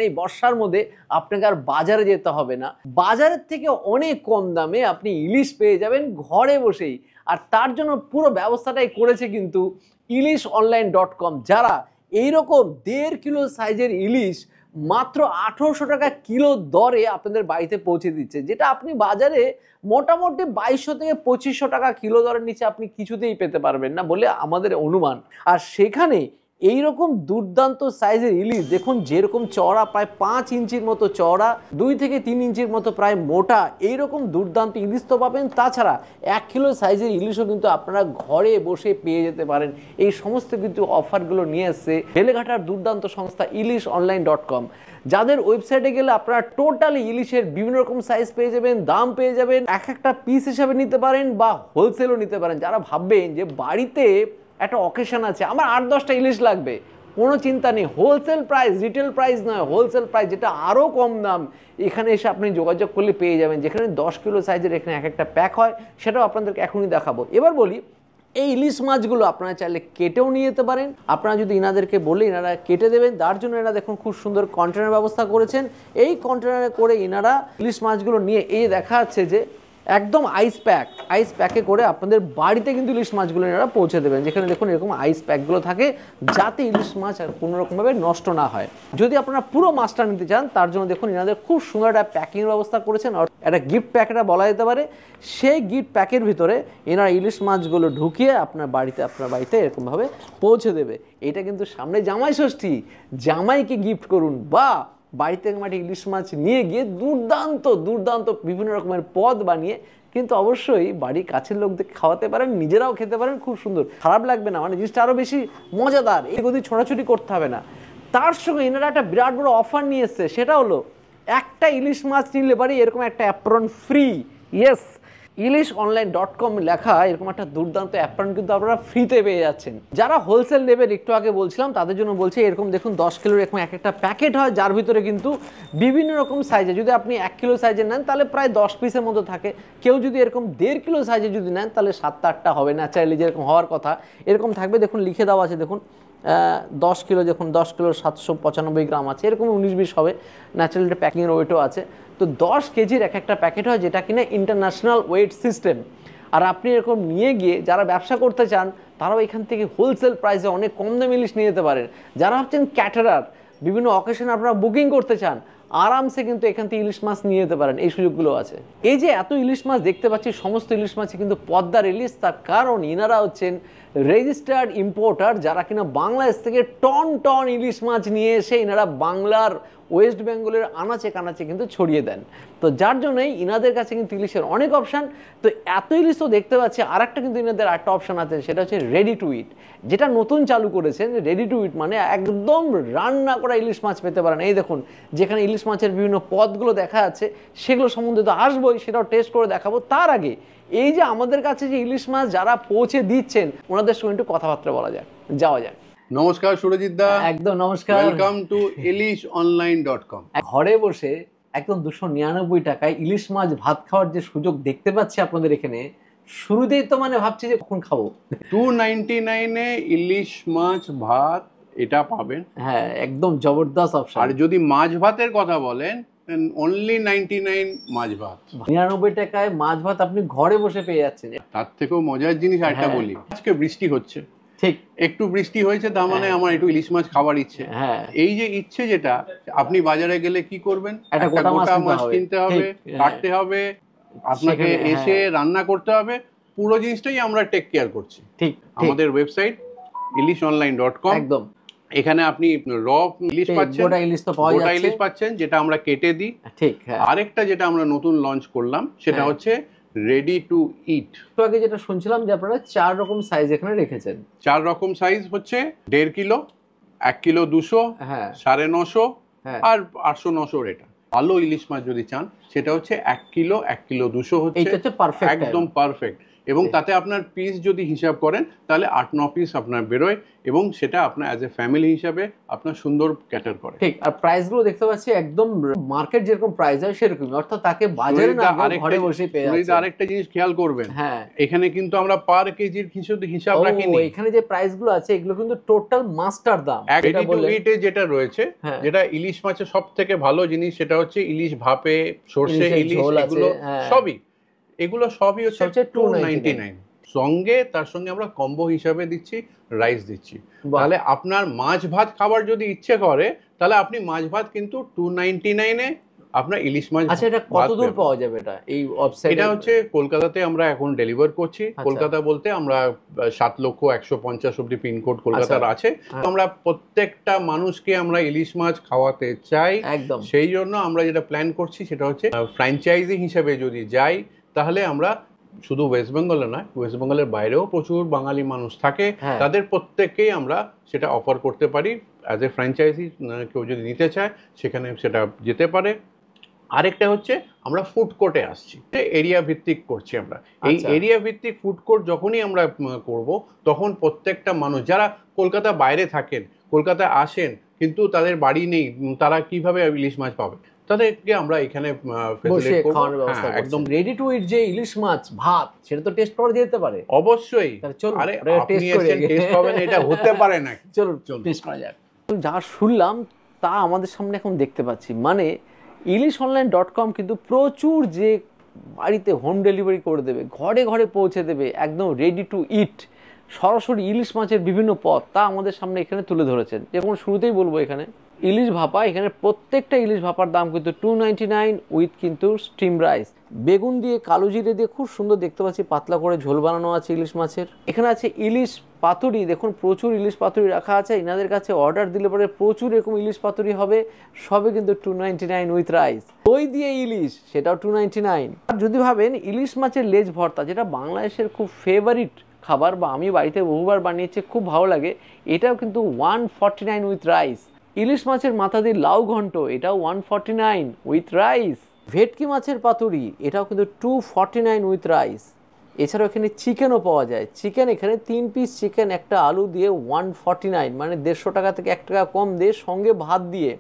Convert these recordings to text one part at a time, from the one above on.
এই বর্ষার মধ্যে আপনাকে আর বাজারে যেতে হবে না, বাজারের থেকে অনেক কম দামে আপনি ইলিশ পেয়ে যাবেন ঘরে বসেই। আর তার জন্য পুরো ব্যবস্থাটাই করেছে কিন্তু ilishonline.com, যারা এইরকম 1.5 কিলো সাইজের ইলিশ মাত্র 1800 টাকা কিলো দরে আপনাদের বাড়িতে পৌঁছে দিচ্ছে, যেটা আপনি বাজারে মোটামুটি 2200 থেকে 2500 টাকা কিলো দরের নিচে আপনি কিছুতেই পেতে পারবেন না বলে আমাদের অনুমান। আর সেখানে এইরকম দুর্দান্ত সাইজের ইলিশ দেখুন, যেরকম চওড়া প্রায় 5 ইঞ্চির মতো চওড়া, 2 থেকে 3 ইঞ্চির মতো প্রায় মোটা, এইরকম দুর্দান্ত ইলিশ তো পাবেন। তাছাড়া 1 কিলো সাইজের ইলিশও কিন্তু আপনারা ঘরে বসে পেয়ে যেতে পারেন। এই সমস্ত কিন্তু অফারগুলো নিয়ে এসছে বেলেঘাটার দুর্দান্ত সংস্থা ilishonline.com, যাদের ওয়েবসাইটে গেলে আপনারা টোটালি ইলিশের বিভিন্ন রকম সাইজ পেয়ে যাবেন, দাম পেয়ে যাবেন, এক একটা পিস হিসাবে নিতে পারেন বা হোলসেলও নিতে পারেন। যারা ভাববেন যে বাড়িতে একটা অকেশন আছে, আমার 8-10টা ইলিশ লাগবে, কোনো চিন্তা নেই, হোলসেল প্রাইস, রিটেল প্রাইস নয়, হোলসেল প্রাইস, যেটা আরও কম দাম, এখানে এসে আপনি যোগাযোগ করলে পেয়ে যাবেন। যেখানে 10 কিলো সাইজের এখানে এক একটা প্যাক হয়, সেটাও আপনাদেরকে এখনই দেখাবো। এবার বলি, এই ইলিশ মাছগুলো আপনারা চাইলে কেটেও নিয়ে যেতে পারেন। আপনারা যদি ইনাদেরকে বলে ইনারা কেটে দেবেন, তার জন্য এনারা দেখুন খুব সুন্দর কন্টেনার ব্যবস্থা করেছেন। এই কন্টেনারে করে ইনারা ইলিশ মাছগুলো নিয়ে, এই দেখা যাচ্ছে যে একদম আইস প্যাকে করে আপনাদের বাড়িতে কিন্তু ইলিশ মাছগুলো এনারা পৌঁছে দেবেন। যেখানে দেখুন এরকম আইস প্যাকগুলো থাকে, যাতে ইলিশ মাছ আর কোনোরকমভাবে নষ্ট না হয়। যদি আপনারা পুরো মাছটা নিতে চান, তার জন্য দেখুন এনাদের খুব সুন্দর একটা প্যাকিংয়ের ব্যবস্থা করেছেন, আর একটা গিফট প্যাক এটা বলা যেতে পারে। সেই গিফট প্যাকের ভিতরে এনারা ইলিশ মাছগুলো ঢুকিয়ে আপনার বাড়িতে এরকমভাবে পৌঁছে দেবে। এটা কিন্তু সামনে জামাই ষষ্ঠী, জামাইকে গিফট করুন, বা বাড়িতে মাটি ইলিশ মাছ নিয়ে গিয়ে দুর্দান্ত বিভিন্ন রকমের পদ বানিয়ে কিন্তু অবশ্যই বাড়ির কাছের লোকদের খাওয়াতে পারেন, নিজেরাও খেতে পারেন, খুব সুন্দর, খারাপ লাগবে না, মানে জিনিসটা আরও বেশি মজাদার, এগুলো ছোটাছুটি করতে হবে না। তার সঙ্গে এনারা একটা বিরাট বড় অফার নিয়ে এসছে, সেটা হলো একটা ইলিশ মাছ নিলে পারে এরকম একটা অ্যাপ্রন ফ্রি। ইয়েস, ilishonline.com লেখা এরকম একটা দুর্দান্ত অ্যাপ্রন কিন্তু আপনারা ফ্রিতে পেয়ে যাচ্ছেন। যারা হোলসেল নেবেন, একটু আগে বলছিলাম, তাদের জন্য বলছি, এরকম দেখুন 10 কিলোর এরকম এক একটা প্যাকেট হয়, যার ভিতরে কিন্তু বিভিন্ন রকম সাইজে, যদি আপনি 1 কিলো সাইজে নেন তাহলে প্রায় 10 পিসের মতো থাকে। কেউ যদি এরকম 1.5 কিলো সাইজে যদি নেন তাহলে 7-8টা হবে, ন্যাচারালি যেরকম হওয়ার কথা এরকম থাকবে। দেখুন লিখে দেওয়া আছে, দেখুন 10 কিলো, দেখুন 10 কিলো 795 গ্রাম আছে, এরকম 19-20 হবে, ন্যাচারালি প্যাকিংয়ের ওয়েটও আছে। তো 10 কেজির এক একটা প্যাকেট হয়, যেটা কিনা ইন্টারন্যাশনাল ওয়েট সিস্টেম। আর আপনি এরকম নিয়ে গিয়ে যারা ব্যবসা করতে চান, তারাও এখান থেকে হোলসেল প্রাইসে অনেক কম দামে ইলিশ নিয়ে যেতে পারেন। যারা ভাবছেন ক্যাটারার, বিভিন্ন অকেশনে আপনারা বুকিং করতে চান, আরামসে কিন্তু এখান থেকে ইলিশ মাছ নিয়ে যেতে পারেন, এই সুযোগগুলো আছে। এই যে এত ইলিশ মাছ দেখতে পাচ্ছি, সমস্ত ইলিশ মাছই কিন্তু পদ্মার ইলিশ, তার কারণ ইনারা হচ্ছেন রেজিস্টার্ড ইম্পোর্টার, যারা কিনা বাংলাদেশ থেকে টন ইলিশ মাছ নিয়ে এসে ইনারা বাংলার ওয়েস্ট বেঙ্গলের আনাচে কানাচে কিন্তু ছড়িয়ে দেন। তো যার জন্যই ইনাদের কাছে কিন্তু ইলিশের অনেক অপশান। তো এত ইলিশ তো দেখতে পাচ্ছি, আর একটা কিন্তু ইনাদের একটা অপশান আছে, সেটা হচ্ছে রেডি টু ইট, যেটা নতুন চালু করেছেন। রেডি টু ইট মানে একদম রান্না করা ইলিশ মাছ পেতে পারেন। এই দেখুন, যেখানে ইলিশ মাছের বিভিন্ন পদগুলো দেখা যাচ্ছে, সেগুলো সম্বন্ধে তো আসবোই, সেটাও টেস্ট করে দেখাবো। তার আগে এই যে আমাদের কাছে যে ইলিশ মাছ যারা পৌঁছে দিচ্ছেন, ওনাদের সঙ্গে একটু কথাবার্তা বলা যায়, যাওয়া যায়। নমস্কার সুরজিৎ দা। একদম নমস্কার, ওয়েলকাম টু ilishonline.com। ঘরে বসে একদম 299 টাকায় ইলিশ মাছ ভাত খাওয়ার যে সুযোগ দেখতে পাচ্ছি আপনাদের এখানে, শুরুতেই তো মানে ভাবছি যে কখন খাবো। 299 এ ইলিশ মাছ ভাত এটা পাবেন। হ্যাঁ, একদম জবরদস্ত অপশন। আর যদি মাছ ভাতের কথা বলেন, অনলি 99 মাছ ভাত। 99 টাকায় মাছ ভাত আপনি ঘরে বসে পেয়ে যাচ্ছেন। তার থেকেও মজার জিনিস আরেকটা বলি, আজকে বৃষ্টি হচ্ছে, ঠিক একটু বৃষ্টি হয়েছে, তার মানে আমার একটু ইলিশ মাছ খাবার ইচ্ছে। হ্যাঁ, এই যে ইচ্ছে, যেটা আপনি বাজারে গেলে কি করবেন, একটা গোটা মাছ কিনতে হবে, কাটতে হবে, আপনাকে এসে রান্না করতে হবে, পুরো জিনিসটাই আমরা টেক কেয়ার করছি। ঠিক, আমাদের ওয়েবসাইট ilishonline.com, একদম। এখানে আপনি র ইলিশ পাচ্ছেন, গোটা ইলিশ তো পাওয়া যাচ্ছে, গোটা ইলিশ পাচ্ছেন, যেটা আমরা কেটে দিই। ঠিক, হ্যাঁ। আরেকটা যেটা আমরা নতুন লঞ্চ করলাম, সেটা হচ্ছে রেডি টু ইট। একটু আগে যেটা শুনছিলাম যে আপনারা 4 রকম সাইজ এখানে রেখেছেন। 4 রকম সাইজ হচ্ছে 1.5 কিলো, 1 কিলো 200, হ্যাঁ, 950, হ্যাঁ, আর 800-900 এটা। ভালো ইলিশ মাছ যদি চান, সেটা হচ্ছে 1 কিলো 200 হচ্ছে, এইটা হচ্ছে পারফেক্ট, একদম পারফেক্ট। এবং তাতে আপনার পিস যদি হিসাব করেন তাহলে 8-9 পিস আপনার বেরোয়, এবং সেটা আপনার অ্যাজ এ ফ্যামিলি হিসাবে আপনার সুন্দর ক্যাটার করে। ঠিক। আর প্রাইস গুলো দেখতে পাচ্ছি একদম মার্কেট যেরকম প্রাইস হয় সেরকমই, অর্থাৎ তাকে বাজারে না গিয়ে ঘরে বসে পেয়ে যাচ্ছে। আরেকটা জিনিস খেয়াল করবেন, হ্যাঁ, এখানে কিন্তু আমরা পার কেজির হিসাব রাখিনি। এখানে যে প্রাইস গুলো আছে এগুলো কিন্তু টোটাল মাস্টার দাম। রেডি টু ইট যেটা রয়েছে, যেটা ইলিশ মাছের সব থেকে ভালো জিনিস সেটা হচ্ছে ইলিশ ভাপে, সরষে ইলিশ, এগুলো সবই হচ্ছে 299। তার সঙ্গে আমরা কম্বো হিসাবে দিচ্ছি, রাইস দিচ্ছি। তাহলে আপনার মাছ ভাত খাবার যদি ইচ্ছে করে তাহলে আপনি মাছ ভাত কিন্তু 299 আপনার ইলিশ মাছ। আচ্ছা, এটা কত দূর পাওয়া যাবে? এটা এই ওয়েবসাইটে এটা হচ্ছে কলকাতাতে আমরা এখন ডেলিভার করছি। কলকাতা বলতে আমরা 7,150,000 অব্দি পিনকোড কলকাতার আছে। আমরা প্রত্যেকটা মানুষকে আমরা ইলিশ মাছ খাওয়াতে চাই, একদম। সেই জন্য আমরা যেটা প্ল্যান করছি সেটা হচ্ছে ফ্র্যাঞ্চাইজি হিসেবে যদি যাই তাহলে আমরা শুধু ওয়েস্ট বেঙ্গলে নয়, ওয়েস্ট বেঙ্গলের বাইরেও প্রচুর বাঙালি মানুষ থাকে, তাদের প্রত্যেককেই আমরা সেটা অফার করতে পারি অ্যাজ এ ফ্র্যাঞ্চাইজি। কেউ যদি নিতে চায় সেখানে সেটা যেতে পারে। আরেকটা হচ্ছে আমরা ফুড কোর্টে আসছি, এরিয়া ভিত্তিক করছি আমরা। এই এরিয়া ভিত্তিক ফুড কোর্ট যখনই আমরা করব তখন প্রত্যেকটা মানুষ যারা কলকাতা বাইরে থাকেন, কলকাতা আসেন কিন্তু তাদের বাড়ি নেই, তারা কিভাবে ইলিশ মাছ পাবে, তাদেরকে আমরা এখানে একদম রেডি টু ইট যে ইলিশ মাছ ভাত, সেটা তো টেস্ট করা যেতে পারে। অবশ্যই। আরে আপনি এসেছেন, টেস্ট পাবেন, এটা হতে পারে না? চলুন টেস্ট করা যাক। যা শুনলাম তা আমাদের সামনে এখন দেখতে পাচ্ছি, মানে ilishonline.com কিন্তু প্রচুর যে বাড়িতে হোম ডেলিভারি করে দেবে, ঘরে ঘরে পৌঁছে দেবে, একদম রেডি টু ইট সরাসরি ইলিশ মাছের বিভিন্ন পদ তা আমাদের সামনে এখানে তুলে ধরেছেন। যেমন শুরুতেই বলবো এখানে ইলিশ ভাপা, এখানে প্রত্যেকটা ইলিশ ভাপার দাম কিন্তু 299 উইথ কিন্তু স্টিম রাইস। বেগুন দিয়ে কালো জিরে দিয়ে খুব সুন্দর দেখতে পাচ্ছি পাতলা করে ঝোল বানানো আছে ইলিশ মাছের। এখানে আছে ইলিশ পাতুরি, দেখুন প্রচুর ইলিশ পাতুরি রাখা আছে। এনাদের কাছে অর্ডার দিলে পরে প্রচুর এরকম ইলিশ পাতুরি হবে, সবে কিন্তু 299 উইথ রাইস। দই দিয়ে ইলিশ, সেটাও 299। আর যদি ভাবেন ইলিশ মাছের লেজ ভর্তা, যেটা বাংলাদেশের খুব ফেভারিট খাবার, বা আমি বাড়িতে বহুবার বানিয়েছি, খুব ভালো লাগে, এটাও কিন্তু 149 উইথ রাইস। ইলিশ মাছের মাথা দিয়ে লাউ ঘন্ট, এটাও 149 উইথ রাইস। ভেটকি মাছের পাতুরি, এটাও কিন্তু 249 উইথ রাইস। এছাড়াও এখানে চিকেনও পাওয়া যায়। চিকেন এখানে 3 পিস চিকেন, একটা আলু দিয়ে 149, মানে 150 টাকা থেকে 1 টাকা কম দিয়ে, সঙ্গে ভাত দিয়ে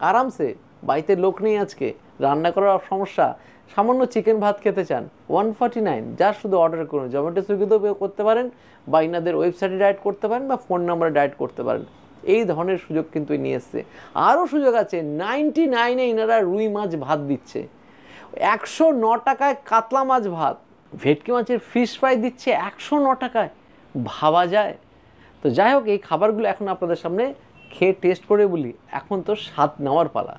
আরামসে। বাড়িতে লোক নেই আজকে, রান্না করার সমস্যা, সামান্য চিকেন ভাত খেতে চান, 149, যা শুধু অর্ডার করুন। জোম্যাটো সুইগিতেও করতে পারেন, বা ইনাদের ওয়েবসাইটে ডাইরেক্ট করতে পারেন, বা ফোন নাম্বারে ডাইরেক্ট করতে পারেন। এই ধরনের সুযোগ কিন্তু নিয়ে এসছে। আরও সুযোগ আছে, 99-এ ইনারা রুই মাছ ভাত দিচ্ছে, 109 টাকায় কাতলা মাছ ভাত, ভেটকি মাছের ফিশ ফ্রাই দিচ্ছে 109 টাকায়, ভাবা যায়? তো যাই হোক, এই খাবারগুলো এখন আপনাদের সামনে খেয়ে টেস্ট করে বলি, এখন তো স্বাদ নেওয়ার পালা।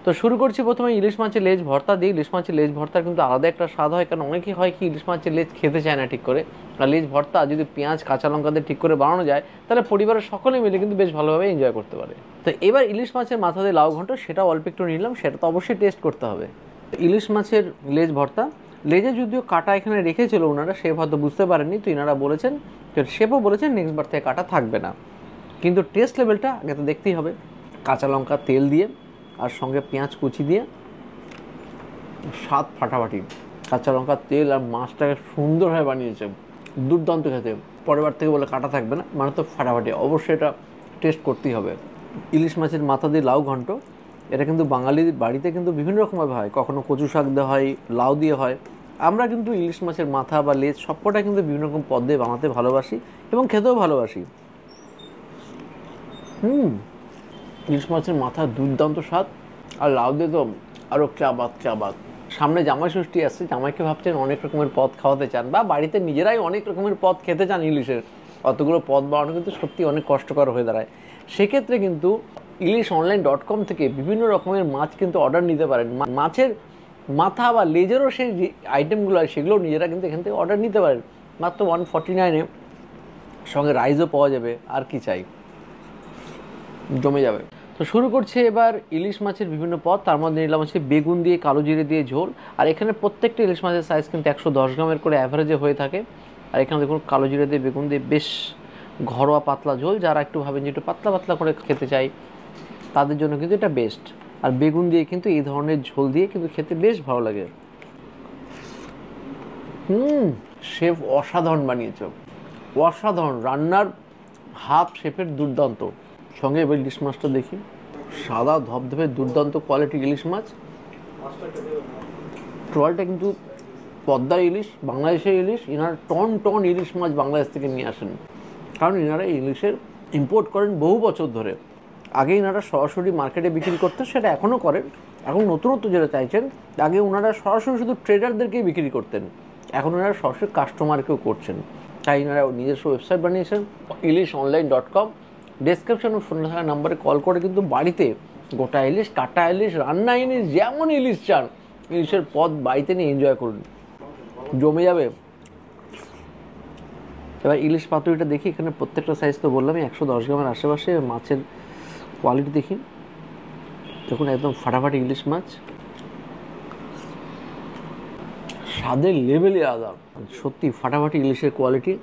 তো শুরু করছি প্রথমে ইলিশ মাছের লেজ ভর্তা দিয়ে। ইলিশ মাছের লেজ ভর্তার কিন্তু আলাদা একটা স্বাদ হয়, কারণ অনেকেই হয় কি ইলিশ মাছের লেজ খেতে চায় না ঠিক করে। আর লেজ ভর্তা যদি পেঁয়াজ কাঁচা লঙ্কা দিয়ে ঠিক করে বানানো যায় তাহলে পরিবারের সকলে মিলে কিন্তু বেশ ভালোভাবে এনজয় করতে পারে। তো এবার ইলিশ মাছের মাথা দিয়ে লাউ ঘন্ট, সেটাও অল্প একটু নিলাম, সেটা তো অবশ্যই টেস্ট করতে হবে। ইলিশ মাছের লেজ ভর্তা, লেজে যদিও কাটা এখানে রেখেছিল ওনারা, সে হয়তো বুঝতে পারেননি, তো এনারা বলেছেন, শেফও বলেছেন নেক্সট বার থেকে কাটা থাকবে না। কিন্তু টেস্ট লেভেলটা আগে তো দেখতেই হবে। কাঁচা লঙ্কা তেল দিয়ে আর সঙ্গে পেঁয়াজ কুচি দিয়ে, স্বাদ ফাটাফাটি। কাঁচা লঙ্কা তেল আর মাছটাকে সুন্দরভাবে বানিয়েছে, দুর্দান্ত খেতে। পরের বার থেকে বলে কাটা থাকবে না, মানে তো ফাটাফাটি, অবশ্যই এটা টেস্ট করতেই হবে। ইলিশ মাছের মাথা দিয়ে লাউ ঘন্ট, এটা কিন্তু বাঙালির বাড়িতে কিন্তু বিভিন্ন রকমভাবে হয়, কখনো কচু শাক দেওয়া হয়, লাউ দিয়ে হয়। আমরা কিন্তু ইলিশ মাছের মাথা বা লেজ সবকটা কিন্তু বিভিন্ন রকম পদ দিয়ে বানাতে ভালোবাসি এবং খেতেও ভালোবাসি। ইলিশ মাছের মাথা দুর্দান্ত স্বাদ, আর লাউ দিয়ে তো আরও চাবাদ। সামনে জামাই ষষ্ঠী আসছে, জামাইকে ভাবছেন অনেক রকমের পদ খাওয়াতে চান, বা বাড়িতে নিজেরাই অনেক রকমের পদ খেতে চান ইলিশের, অতগুলো পদ বানানো কিন্তু সত্যি অনেক কষ্টকর হয়ে দাঁড়ায়। সেক্ষেত্রে কিন্তু ilishonline.com থেকে বিভিন্ন রকমের মাছ কিন্তু অর্ডার নিতে পারেন। মাছের মাথা বা লেজেরও সেই যে আইটেমগুলো হয় সেগুলো নিজেরা কিন্তু এখান থেকে অর্ডার নিতে পারেন মাত্র 149-এ। সঙ্গে রাইসও পাওয়া যাবে, আর কি চাই, জমে যাবে। তো শুরু করছে এবার ইলিশ মাছের বিভিন্ন পদ। তার মধ্যে নিলাম হচ্ছে বেগুন দিয়ে কালো জিরে দিয়ে ঝোল। আর এখানে প্রত্যেকটা ইলিশ মাছের সাইজ কিন্তু 110 গ্রামের করে অ্যাভারেজে হয়ে থাকে। আর এখানে দেখুন কালো জিরে দিয়ে বেগুন দিয়ে বেশ ঘরোয়া পাতলা ঝোল, যারা একটু ভাবেন যে একটু পাতলা পাতলা করে খেতে চাই তাদের জন্য কিন্তু এটা বেস্ট। আর বেগুন দিয়ে কিন্তু এই ধরনের ঝোল দিয়ে কিন্তু খেতে বেশ ভালো লাগে। শেফ অসাধারণ বানিয়েছে, অসাধারণ রান্নার হাত শেফের দুর্দান্ত। সঙ্গে এবার ইলিশ মাছটা দেখি, সাদা ধবধবে দুর্দান্ত কোয়ালিটির ইলিশ মাছ। ট্রলটা কিন্তু পদ্মার ইলিশ, বাংলাদেশের ইলিশ। এনারা টন টন ইলিশ মাছ বাংলাদেশ থেকে নিয়ে আসেন, কারণ এনারা ইলিশের ইম্পোর্ট করেন বহু বছর ধরে। আগে এনারা সরাসরি মার্কেটে বিক্রি করতেন, সেটা এখনও করেন। এখন নতুনত্ব যেটা চাইছেন, আগে ওনারা সরাসরি শুধু ট্রেডারদেরকেই বিক্রি করতেন, এখন ওনারা সরাসরি কাস্টমারকেও করছেন। তাই এনারা নিজস্ব ওয়েবসাইট বানিয়েছেন ilishonline.com। ডেসক্রিপশনে ফোন থাকা নাম্বারে কল করে কিন্তু বাড়িতে গোটা ইলিশ, কাটা ইলিশ, রান্না ইলিশ, যেমন ইলিশ চান ইলিশের পদ বাড়িতে নিয়ে এনজয় করুন, জমে যাবে। এবার ইলিশ পাতুরিটা দেখি, এখানে প্রত্যেকটা সাইজ তো বললামই 110 গ্রামের আশেপাশে। মাছের কোয়ালিটি দেখি, দেখুন একদম ফাটাফাটি ইলিশ মাছ, স্বাদের লেভেলই আলাদা, সত্যি ফাটাফাটি ইলিশের কোয়ালিটি।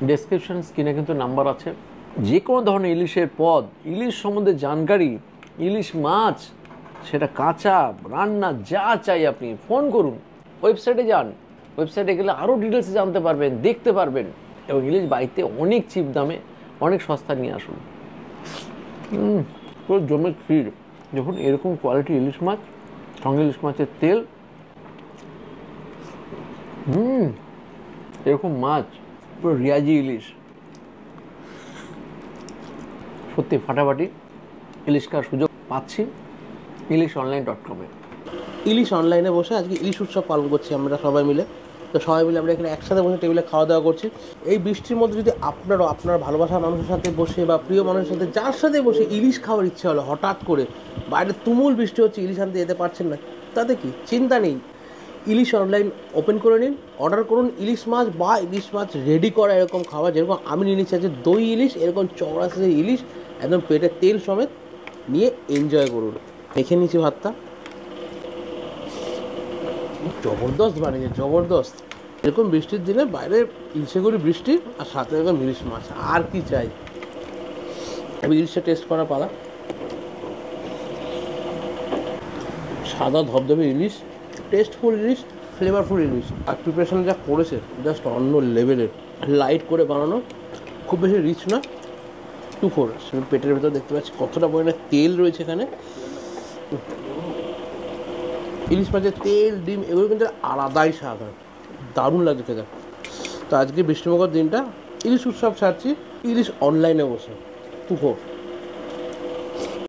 ডেসক্রিপশন স্ক্রিনে কিন্তু নাম্বার আছে। যে কোনো ধরনের ইলিশের পদ, ইলিশ সম্বন্ধে জানকারি, ইলিশ মাছ সেটা কাঁচা, রান্না, যা চাই আপনি ফোন করুন, ওয়েবসাইটে যান, ওয়েবসাইটে গেলে আরও ডিটেলসে জানতে পারবেন, দেখতে পারবেন, এবং ইলিশ বাড়িতে অনেক চিপ দামে, অনেক সস্তা নিয়ে আসুন। পুরো জমে ক্ষীর। যখন এরকম কোয়ালিটি ইলিশ মাছ, সঙ্গে ইলিশ মাছের তেল, এরকম মাছ, পুরো রিয়াজি ইলিশ, সত্যি ফাটাফাটি ইলিশ খাওয়ার সুযোগ পাচ্ছি ilishonline.com-এ। ইলিশ অনলাইনে বসে আজকে ইলিশ উৎসব পালন করছি আমরা সবাই মিলে। তো সবাই মিলে আমরা এখানে একসাথে বসে টেবিলে খাওয়া দাওয়া করছি। এই বৃষ্টির মধ্যে যদি আপনারও আপনার ভালোবাসার মানুষের সাথে বসে বা প্রিয় মানুষের সাথে যার সাথে বসে ইলিশ খাওয়ার ইচ্ছে হলো, হঠাৎ করে বাইরে তুমুল বৃষ্টি হচ্ছে, ইলিশ আনতে যেতে পারছেন না, তাতে কি চিন্তা নেই, ইলিশ অনলাইন ওপেন করে নিন, অর্ডার করুন ইলিশ মাছ বা ইলিশ মাছ রেডি করা এরকম খাবার। যেরকম আমি নিয়ে নিচ্ছি আছে দই ইলিশ, এরকম চওড়া সাইজের ইলিশ, একদম পেটে তেল সমেত নিয়ে এনজয় করুন। মেখে নিচ্ছি ভাতটা, জবরদস্ত বানিয়েছে, জবরদস্ত। এরকম বৃষ্টির দিনে বাইরে ইলশে করি বৃষ্টি, আর সাথে এরকম ইলিশ মাছ, আর কি চাই। আমি ইলিশটা টেস্ট করা পালা। সাদা ধবধবে ইলিশ, টেস্টফুল ইলিশ, ফ্লেভারফুল ইলিশ, আর প্রিপারেশন যা করেছে জাস্ট অন্য লেভেলের। লাইট করে বানানো, খুব বেশি রিচ না, 2-4। পেটের ভেতর দেখতে পাচ্ছি কতটা পরিমাণে তেল রয়েছে এখানে। ইলিশ মাছের তেল, ডিম এগুলো কিন্তু আলাদাই স্বাদ হয়, দারুণ লাগছে খেতে। তো আজকে বৃষ্টিমুখর দিনটা ইলিশ উৎসব ছাড়ছি ইলিশ অনলাইনে বসে 2-4।